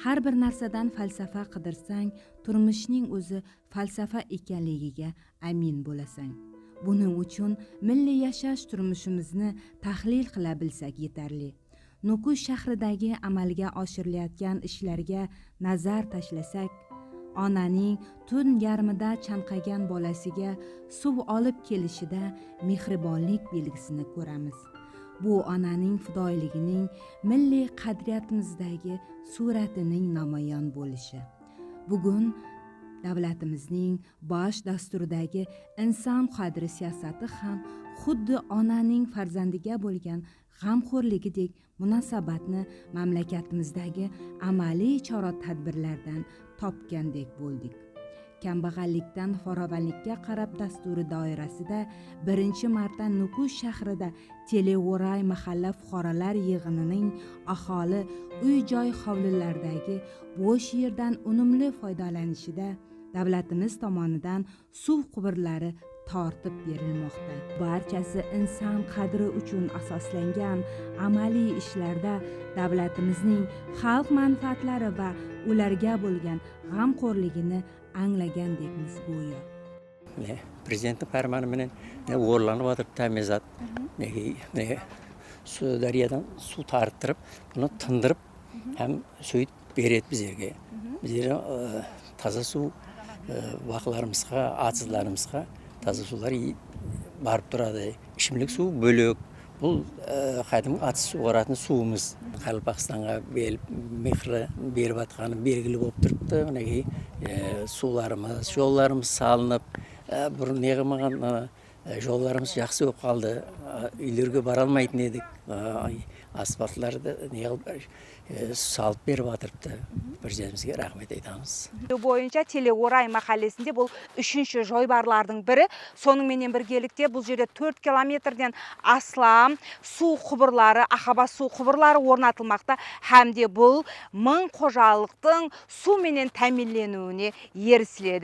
har bir narsadan falsafa qidirsang, turmushning o'zi falsafa ekanligiga amin bo'lasan. Buning uchun milliy yashash turmushimizni tahlil qila bilsak yetarli. Nukus shahridagi amalga oshirilayotgan ishlarga nazar tashlasak, onaning tun yarmida chanqagan bolasiga suv olib kelishida mehribonlik belgisini ko'ramiz. Bu onaning fidoyiligining milliy qadriyatimizdagi suratining namoyon bo'lishi. Bugun davlatimizning bosh dasturidagi inson qadri siyosati ham xuddi onaning farzandiga bo'lgan g'amxo'rligidek munosabatni mamlakatimizdagi amaliy chora-tadbirlardan topgandek bo'ldik. Kambag'allikdan farovonlikka qarab dasturi doirasida birinchi marta Nukus shahrida Televoray mahalla fuqarolar yig'inining aholi uy-joy hovlilaridagi bo'sh yerdan unumli foydalanishida davlatimiz tomonidan suv quvurlari tortib berilmoqda. Barchasi inson qadri uchun asoslangan amaliy ishlarda davlatimizning xalq manfaatlari va ularga bo'lgan g'amxo'rligini anglagandekmiz go'yo. Prezidentning farmoni bilan o'g'irlanib o'tirib ta'mizat daryodan suv tarttirib, buni tindirib ham so'yib beradi bizlarga. Bizlar toza suv vaqtlarimizga, atsizlarimizga toza suvlar barib turadi. Ichimlik suv bo'lak. Bu qadimgi atsiz sug'orатын suvimiz. Qalpaqistonga mehri berib atgani belgili bo'lib turibdi. Mana suvlarimiz, yo'llarimiz salinib, bir ne'g'magan yo'llarimiz yaxshi bo'lib qoldi. Uylarga bora olmaydigan edik. Asfaltlarda salib berib atiribdi. Prezidentimizga rahmat aytamiz. Bo'yicha Televoray mahallesinde bu 3-cü joybarlarning biri. Soның menен birgelikte bu жерде 4 kilometrden aslam su құбырлары, Aqaba su құбырлары орнатылмақта. Hem de бұл мың қожалықтың su менен тәминленуіне ерсіледі.